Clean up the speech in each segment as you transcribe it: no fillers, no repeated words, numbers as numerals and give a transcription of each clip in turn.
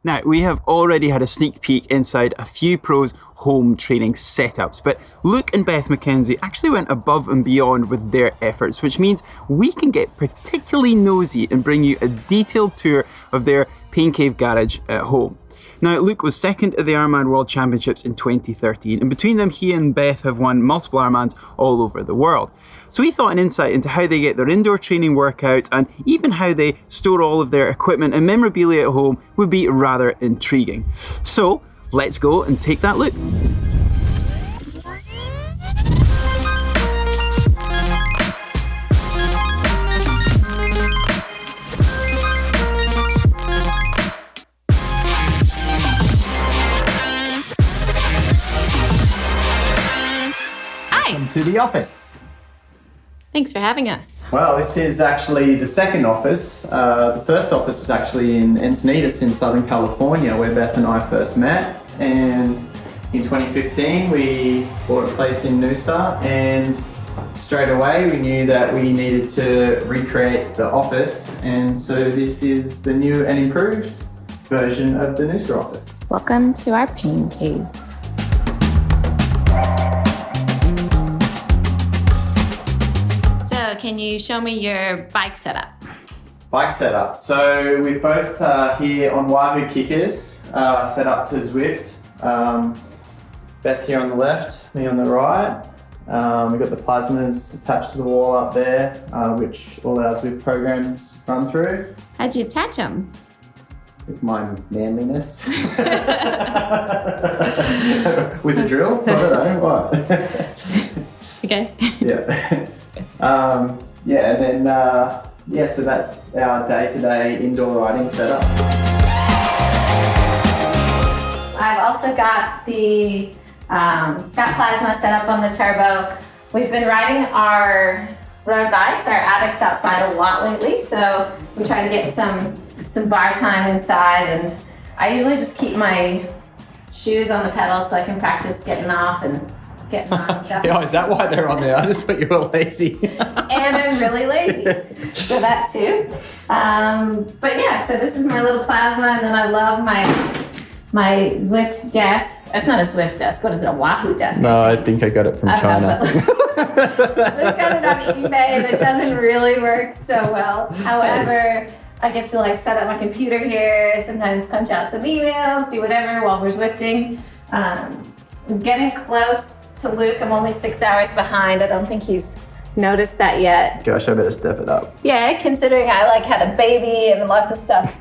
Now, we have already had a sneak peek inside a few pros' home training setups, but Luke and Beth McKenzie actually went above and beyond with their efforts, which means we can get particularly nosy and bring you a detailed tour of their Pain Cave garage at home. Now, Luke was second at the Ironman World Championships in 2013, and between them, he and Beth have won multiple Ironmans all over the world. So we thought an insight into how they get their indoor training workouts and even how they store all of their equipment and memorabilia at home would be rather intriguing. So let's go and take that look. To the office. Thanks for having us. Well, this is actually the second office. The first office was actually in Encinitas in Southern California, where Beth and I first met. And in 2015, we bought a place in Noosa, and straight away we knew that we needed to recreate the office. And so this is the new and improved version of the Noosa office. Welcome to our Pain Cave. Can you show me your bike setup? Bike setup. So we're both here on Wahoo Kickers, set up to Zwift. Beth here on the left, me on the right. We've got the plasmas attached to the wall up there, which all our Zwift programs run through. How'd you attach them? With my manliness. With a drill? I don't know, what? Okay. Yeah. And then, so that's our day-to-day indoor riding setup. I've also got the Scott Plasma set up on the turbo. We've been riding our road bikes, our addicts outside a lot lately, so we try to get some bar time inside, and I usually just keep my shoes on the pedals so I can practice getting off and getting on. Oh, is that why they're on there? I just thought you were lazy. And I'm really lazy, so that too. But yeah, so this is my little plasma, and then I love my Zwift desk. It's not a Zwift desk. What is it, a Wahoo desk? No, I think I got it from China. Luke got it on eBay, and it doesn't really work so well. However, I get to set up my computer here, sometimes punch out some emails, do whatever while we're Zwifting. I'm getting close to Luke. I'm only 6 hours behind. I don't think he's noticed that yet. Gosh, I better step it up. Yeah, considering I had a baby and lots of stuff.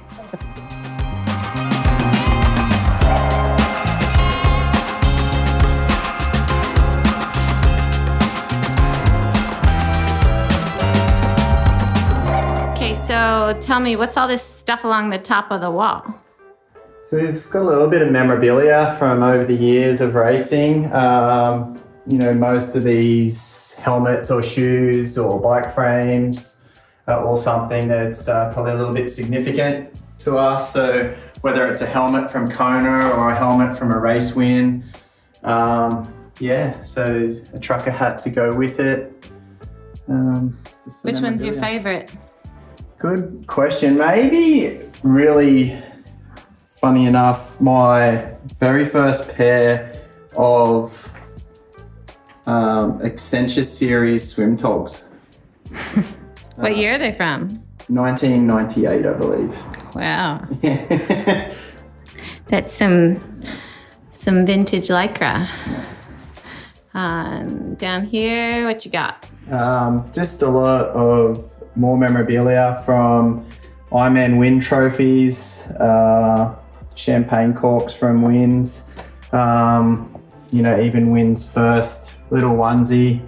Okay, so tell me, what's all this stuff along the top of the wall? So we've got a little bit of memorabilia from over the years of racing. Most of these helmets or shoes or bike frames are all something that's probably a little bit significant to us. So whether it's a helmet from Kona or a helmet from a race win, so a trucker hat to go with it. Which one's your favorite? Good question. Maybe really... Funny enough, my very first pair of Accenture Series swim togs. What year are they from? 1998, I believe. Wow. That's some vintage Lycra. Down here, what you got? Just a lot of more memorabilia from Ironman win trophies, champagne corks from wins, even Win's first little onesie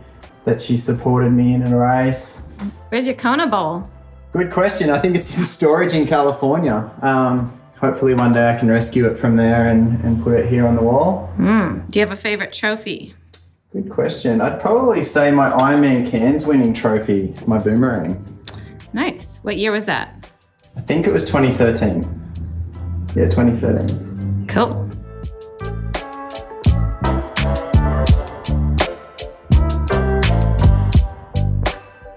that she supported me in a race. Where's your Kona bowl? Good question. I think it's in storage in California. Hopefully one day I can rescue it from there and put it here on the wall. Do you have a favorite trophy? Good question. I'd probably say my Ironman Cairns winning trophy, my boomerang. Nice. What year was that? I think it was 2013. Yeah, 2013. Cool.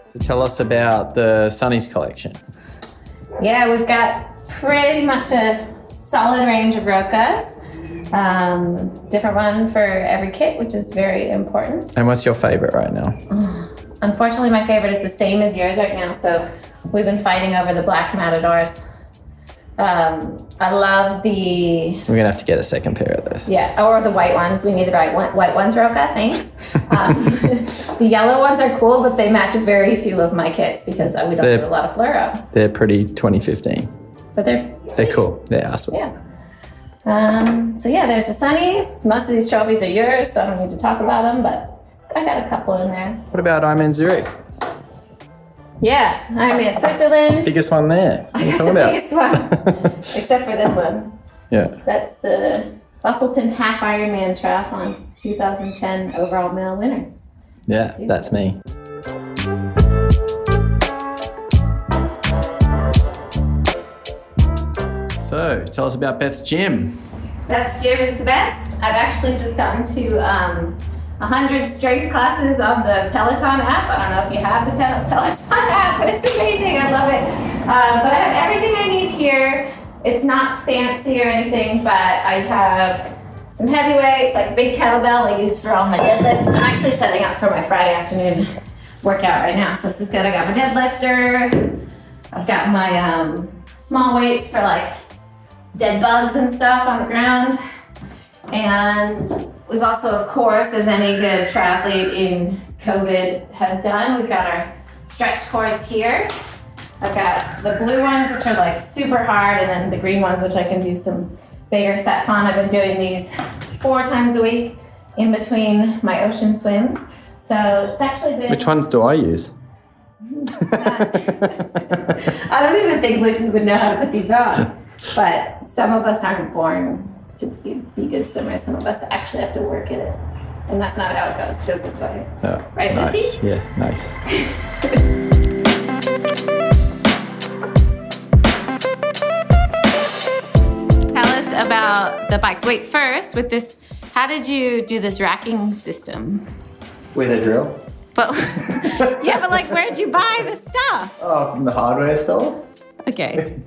So tell us about the Sunnies collection. Yeah, we've got pretty much a solid range of Rokas. Different one for every kit, which is very important. And what's your favorite right now? Unfortunately, my favorite is the same as yours right now. So we've been fighting over the black Matadors. I love the... We're gonna have to get a second pair of those. Yeah, or the white ones. We need the white ones, Roka, thanks. The yellow ones are cool, but they match very few of my kits because we don't do a lot of fluoro. They're pretty 2015. But they're cool. They're awesome. Yeah. So yeah, there's the Sunnies. Most of these trophies are yours, so I don't need to talk about them, but I got a couple in there. What about Ironman Zurich? Yeah, Ironman Switzerland. Biggest one there. What are you talking about? Biggest one, except for this one. Yeah. That's the Bustleton Half Ironman Triathlon 2010 overall male winner. Yeah, that's me. So, tell us about Beth's gym. Beth's gym is the best. I've actually just gotten to 100 strength classes on the Peloton app. I don't know if you have the Peloton app, but it's amazing. I love it. But I have everything I need here. It's not fancy or anything, but I have some heavy weights, like a big kettlebell I use for all my deadlifts. I'm actually setting up for my Friday afternoon workout right now, so this is good. I got my deadlifter. I've got my small weights for like dead bugs and stuff on the ground. And we've also, of course, as any good triathlete in COVID has done, we've got our stretch cords here. I've got the blue ones, which are like super hard, and then the green ones, which I can do some bigger sets on. I've been doing these 4 times a week in between my ocean swims. So it's actually been... Which ones do I use? I don't even think Luke would know how to put these on. But some of us aren't born to be good swimmers. Some of us actually have to work at it. And that's not how it goes. It goes this way. Oh, right, nice. Lucy? Yeah, nice. Tell us about the bikes. Wait, first, with this, how did you do this racking system? With a drill. But yeah, but like, where'd you buy the stuff? Oh, from the hardware store. Okay.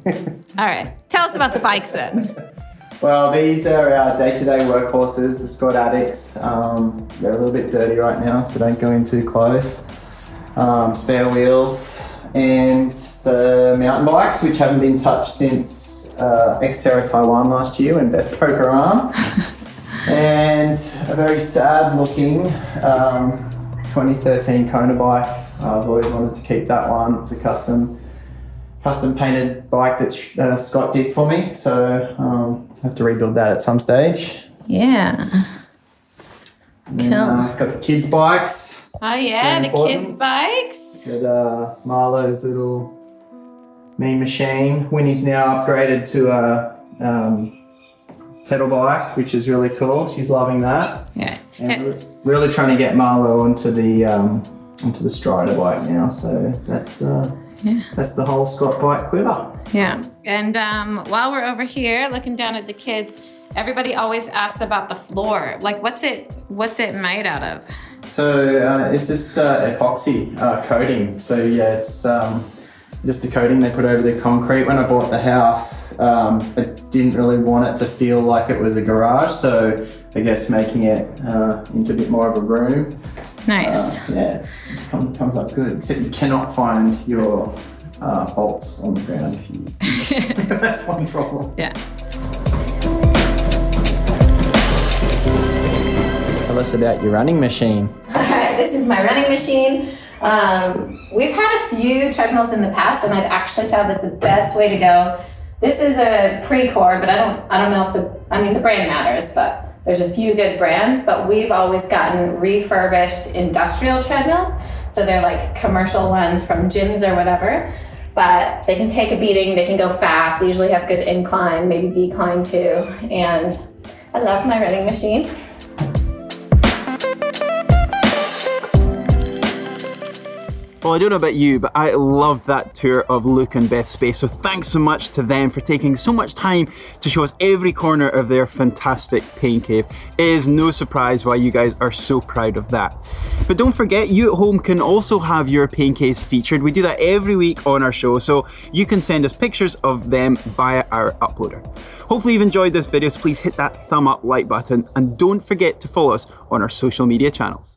All right. Tell us about the bikes then. Well, these are our day-to-day workhorses, the Scott Addicts. They're a little bit dirty right now, so don't go in too close. Spare wheels, and the mountain bikes, which haven't been touched since Xterra Taiwan last year when Beth broke her arm. And a very sad-looking 2013 Kona bike. I've always wanted to keep that one. It's a custom painted bike that Scott did for me, so I have to rebuild that at some stage. Yeah. And then, got the kids' bikes. Oh yeah, the kids' bikes. Got Marlo's little mean machine. Winnie's now upgraded to a pedal bike, which is really cool. She's loving that. Yeah. And we're really trying to get Marlo onto the Strider bike now. So that's the whole Scott bike quiver. Yeah. And while we're over here looking down at the kids, everybody always asks about the floor. Like, what's it made out of? So it's just epoxy coating. So yeah, it's just a coating they put over the concrete. When I bought the house, I didn't really want it to feel like it was a garage. So I guess making it into a bit more of a room. Nice. Yeah, it comes up good. Except you cannot find your bolts on the ground if you... That's one problem. Yeah. Tell us about your running machine. All right, this is my running machine. We've had a few treadmills in the past, and I've actually found that the best way to go. This is a pre-core, but I don't know if the brand matters, but there's a few good brands, but we've always gotten refurbished industrial treadmills. So they're like commercial ones from gyms or whatever, but they can take a beating, they can go fast. They usually have good incline, maybe decline too. And I love my running machine. Well, I don't know about you, but I loved that tour of Luke and Beth's space. So thanks so much to them for taking so much time to show us every corner of their fantastic pain cave. It is no surprise why you guys are so proud of that. But don't forget, you at home can also have your pain caves featured. We do that every week on our show, so you can send us pictures of them via our uploader. Hopefully you've enjoyed this video, so please hit that thumb up like button and don't forget to follow us on our social media channels.